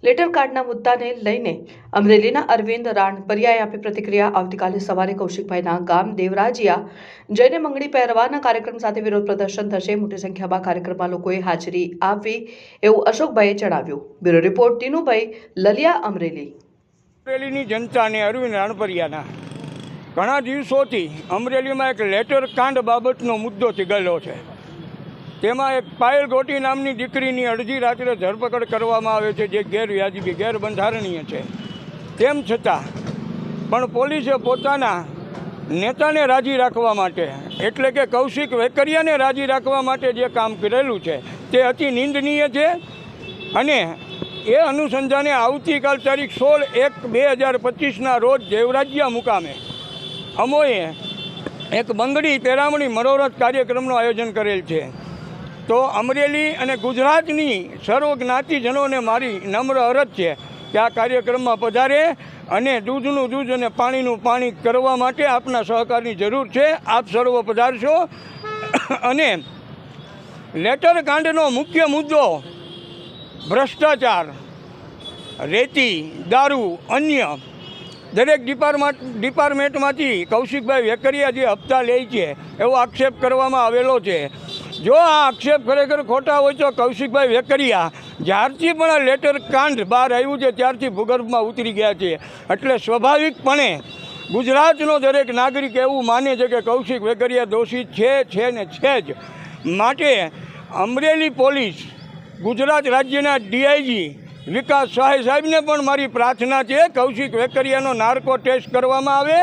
Letter કાર્ડના મુદ્દાને લઈને અમરેલીના અરવિંદ રાણપરિયાએ આપી પ્રતિક્રિયા। આવતીકાલે સવારે કૌશિકભાઈના ગામ દેવરાજિયા જઈને મંગળી પહેરવાના કાર્યક્રમ સાથે વિરોધ પ્રદર્શન થશે। મોટી સંખ્યામાં કાર્યક્રમમાં લોકોએ હાજરી આપવી એવું અશોકભાઈએ જણાવ્યું। Bureau report Tinubhai Laliya, Amreli. અમરેલીની જનતાને અરવિંદ રાણપરિયાના ઘણા દિવસોથી અમરેલીમાં એક લેટર કાંડ બાબતનો મુદ્દો ચીગળ્યો છે। તેમાં એક પાયલ ગોટી નામની દીકરીની અડધી રાત્રે ધરપકડ કરવામાં આવે છે, જે ગેરવ્યાજબી ગેરબંધારણીય છે। તેમ છતાં પણ પોલીસે પોતાના નેતાને રાજી રાખવા માટે, એટલે કે કૌશિક વેકરિયાને રાજી રાખવા માટે જે કામ કરેલું છે તે અતિ નિંદનીય છે। અને એ અનુસંધાને આવતીકાલ તારીખ 16/1/2025ના રોજ દેવરાજિયા મુકામે અમોએ એક બંગડી પેરામણી મનોરથ કાર્યક્રમનું આયોજન કરેલ છે। તો અમરેલી અને ગુજરાતની સર્વ જ્ઞાતિજનોને મારી નમ્ર અરજ છે કે આ કાર્યક્રમમાં પધારે અને દૂધનું દૂધ અને પાણીનું પાણી કરવા માટે આપના સહકારની જરૂર છે। આપ સર્વ પધારશો। અને લેટર કાંડનો મુખ્ય મુદ્દો ભ્રષ્ટાચાર, રેતી, દારૂ, અન્ય દરેક ડિપાર્ટમેન્ટમાંથી કૌશિકભાઈ વેકરિયા જે હપ્તા લે છે એવો આક્ષેપ કરવામાં આવેલો છે। જો આ આક્ષેપ ખરેખર ખોટા હોય તો કૌશિકભાઈ વેકરિયા જ્યારથી પણ આ લેટર કાંડ બહાર આવ્યું છે ત્યારથી ભૂગર્ભમાં ઉતરી ગયા છે। એટલે સ્વાભાવિકપણે ગુજરાતનો દરેક નાગરિક એવું માને છે કે કૌશિક વેકરિયા દોષિત છે ને છે જ। માટે અમરેલી પોલીસ, ગુજરાત રાજ્યના ડીઆઈજી વિકાસ સહાય સાહેબને પણ મારી પ્રાર્થના છે, કૌશિક વેકરિયાનો નાર્કો ટેસ્ટ કરવામાં આવે।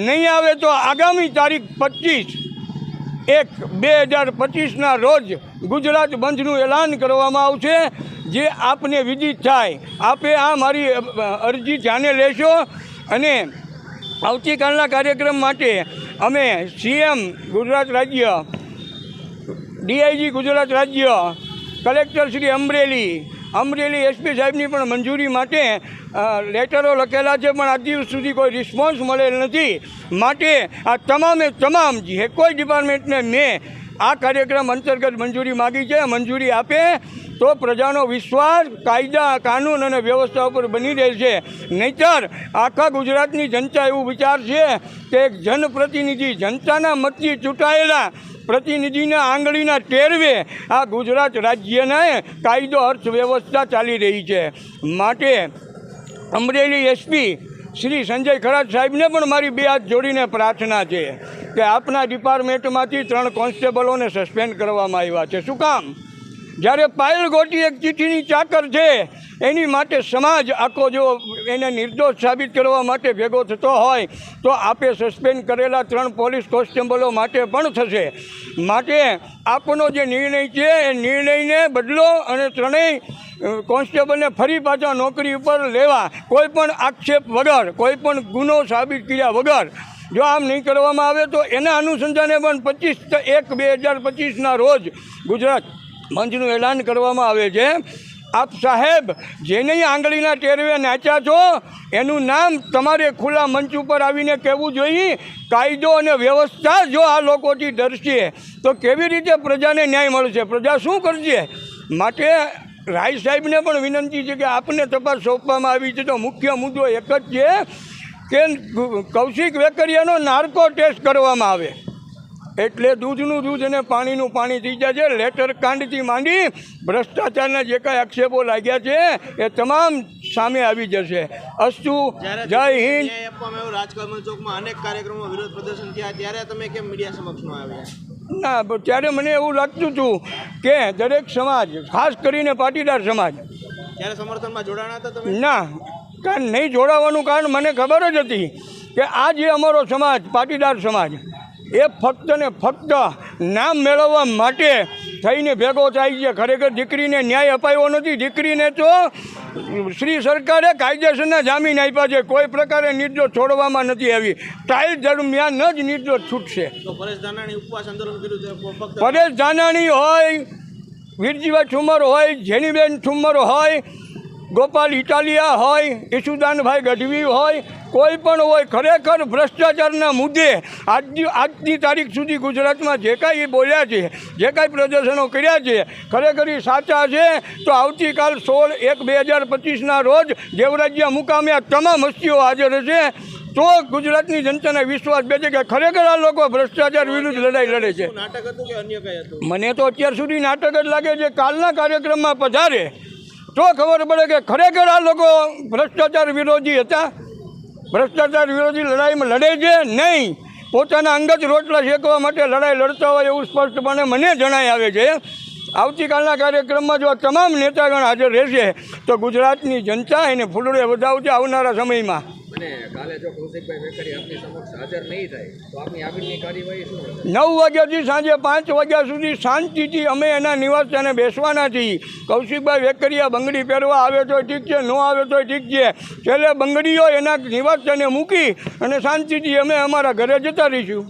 નહીં આવે તો આગામી તારીખ 25/1/2025ના રોજ ગુજરાત બંધનું એલાન કરવામાં આવશે, જે આપને વિદિત થાય। આપે આ મારી અરજી ધ્યાને લેશો। અને આવતીકાલના કાર્યક્રમ માટે અમે સીએમ ગુજરાત રાજ્ય, ડીઆઈજી ગુજરાત રાજ્ય, કલેક્ટર શ્રી અમરેલી એસપી સાહેબની પણ મંજૂરી માટે લેટરો લખેલા છે, પણ આજ દિવસ સુધી કોઈ રિસ્પોન્સ મળેલ નથી। માટે આ તમામે તમામ જે કોઈ ડિપાર્ટમેન્ટને મેં આ કાર્યક્રમ અંતર્ગત મંજૂરી માગી છે। મંજૂરી આપે તો પ્રજાનો વિશ્વાસ કાયદા, કાનૂન અને વ્યવસ્થા ઉપર બની રહેશે। નહીંતર આખા ગુજરાતની જનતા એવું વિચારશે કે એક જનપ્રતિનિધિ, જનતાના મતથી ચૂંટાયેલા પ્રતિનિધિના આંગળીના ટેરવે આ ગુજરાત રાજ્યને કાયદો અર્થવ્યવસ્થા ચાલી રહી છે। માટે અમરેલી એસપી શ્રી સંજય ખરાટ સાહેબને પણ મારી બે હાથ જોડીને પ્રાર્થના છે કે આપના ડિપાર્ટમેન્ટમાંથી 3 કોન્સ્ટેબલોને સસ્પેન્ડ કરવામાં આવ્યા છે। શું કામ? જ્યારે પાયલ ગોટી એક ચીઠીની ચાકર છે, એની માટે સમાજ આખો જો એને નિર્દોષ સાબિત કરવા માટે ભેગો થતો હોય તો આપે સસ્પેન્ડ કરેલા 3 પોલીસ કોન્સ્ટેબલો માટે પણ થશે। માટે આપનો જે નિર્ણય છે એ નિર્ણયને બદલો અને 3 કોન્સ્ટેબલને ફરી પાછા નોકરી ઉપર લેવા, કોઈ પણ આક્ષેપ વગર, કોઈ પણ ગુનો સાબિત કર્યા વગર જો આમ નહીં કરવામાં આવે તો એના અનુસંધાને પણ 25/1/2025ના રોજ ગુજરાત મંચનું એલાન કરવામાં આવે છે। આપ સાહેબ જેને આંગળીના ટેરવે નાચ્યા છો એનું નામ તમારે ખુલ્લા મંચ ઉપર આવીને કહેવું જોઈએ। કાયદો અને વ્યવસ્થા જો આ લોકોથી ડરશે તો કેવી રીતે પ્રજાને ન્યાય મળશે? પ્રજા શું કરશે? માટે રાય સાહેબને પણ વિનંતી છે કે આપને તપાસ સોંપવામાં આવી છે તો મુખ્ય મુદ્દો એક જ છે કે કૌશિક વેકરિયાનો નાર્કો ટેસ્ટ કરવામાં આવે, એટલે દૂધનું દૂધ અને પાણીનું પાણી થઈ જશે। લેટર કાંડથી માંડી ભ્રષ્ટાચારના જે કાંઈ આક્ષેપો લાગ્યા છે એ તમામ સામે આવી જશે। અસ્તુ, જય હિન્દ। રાજકમલ ચોકમાં અનેક કાર્યક્રમો વિરોધ પ્રદર્શન થયા, ત્યારે તમે કેમ મીડિયા સમક્ષ ન આવ્યા? ના, ત્યારે મને એવું લાગતું હતું કે દરેક સમાજ, ખાસ કરીને પાટીદાર સમાજ, ત્યારે સમર્થનમાં જોડાણા હતા તમે? ના, કારણ નહીં જોડાવાનું કારણ મને ખબર જ હતી કે આ જે અમારો સમાજ, પાટીદાર સમાજ, એ ફક્ત ને ફક્ત નામ મેળવવા માટે થઈને ભેગો થાય છે। ખરેખર દીકરીને ન્યાય અપાયો નથી। દીકરીને તો શ્રી સરકારે કાયદેસરના જામીન આપ્યા છે, કોઈ પ્રકારે નિર્દોષ છોડવામાં નથી આવી। ટ્રાયલ દરમિયાન જ નિર્દોષ છૂટશે। પરેશ ધાનાણી ઉપવાસ આંદોલન કર્યું છે, પરેશ ધાનાણી હોય, વીરજીભાઈ ઠુમ્મર હોય, જેનીબેન ઠુમ્મર હોય, ગોપાલ ઇટાલિયા હોય, ઈશુદાનભાઈ ગઢવી હોય, કોઈ પણ હોય, ખરેખર ભ્રષ્ટાચારના મુદ્દે આજની તારીખ સુધી ગુજરાતમાં જે કાંઈ એ બોલ્યા છે, જે કાંઈ પ્રદર્શનો કર્યા છે, ખરેખર એ સાચા છે. તો આવતીકાલ 16/1/2025ના રોજ દેવરાજ્યા મુકામે આ તમામ હસ્તીઓ હાજર હશે. તો ગુજરાતની જનતાને વિશ્વાસ બેસે કે ખરેખર આ લોકો ભ્રષ્ટાચાર વિરુદ્ધ લડાઈ લડે છે. નાટક હતું કે અન્ય કંઈ હતું? મને તો અત્યાર સુધી નાટક જ લાગે છે. કાલના કાર્યક્રમમાં પધારે તો ખબર પડે કે ખરેખર આ લોકો ભ્રષ્ટાચાર વિરોધી હતા, ભ્રષ્ટાચાર વિરોધી લડાઈમાં લડે છે નહીં, પોતાના અંગત રોટલા શેકવા માટે લડાઈ લડતા હોય એવું સ્પષ્ટપણે મને જણાઈ આવે છે. આવતીકાલના કાર્યક્રમમાં જો તમામ નેતાગણ હાજર રહેશે તો ગુજરાતની જનતા એને ફૂલડે વધાવશે આવનારા સમયમાં. અને કાલે જો કૌશિકભાઈ વેકરી આપની સમક્ષ હાજર નહીં થાય તો આપની આગળની કાર્યવાહી શું હશે? 9 વાગ્યાથી સાંજે 5 વાગ્યા સુધી શાંતિથી અમે એના નિવાસસ્થાને બેસવાના છીએ. કૌશિકભાઈ વેકરિયા બંગડી પહેરવા આવે તો ઠીક છે, ન આવે તો ઠીક છે, છેલ્લે બંગડીઓ એના નિવાસસ્થાને મૂકી અને શાંતિથી અમે અમારા ઘરે જતા રહીશું.